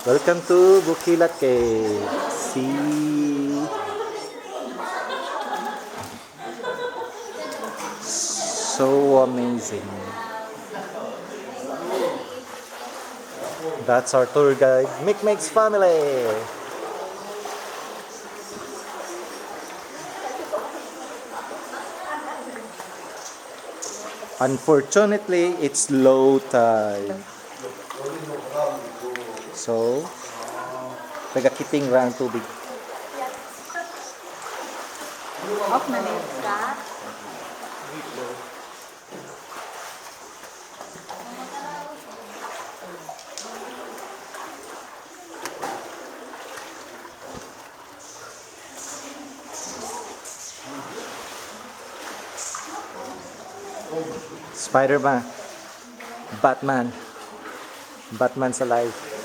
Welcome to Bukilat Cave. See, so amazing. That's our tour guide, Mik's family. Unfortunately, it's low tide. So, nagakiting ra ang tubig. Off na net ka. Spider-Man. Batman. Batman's alive.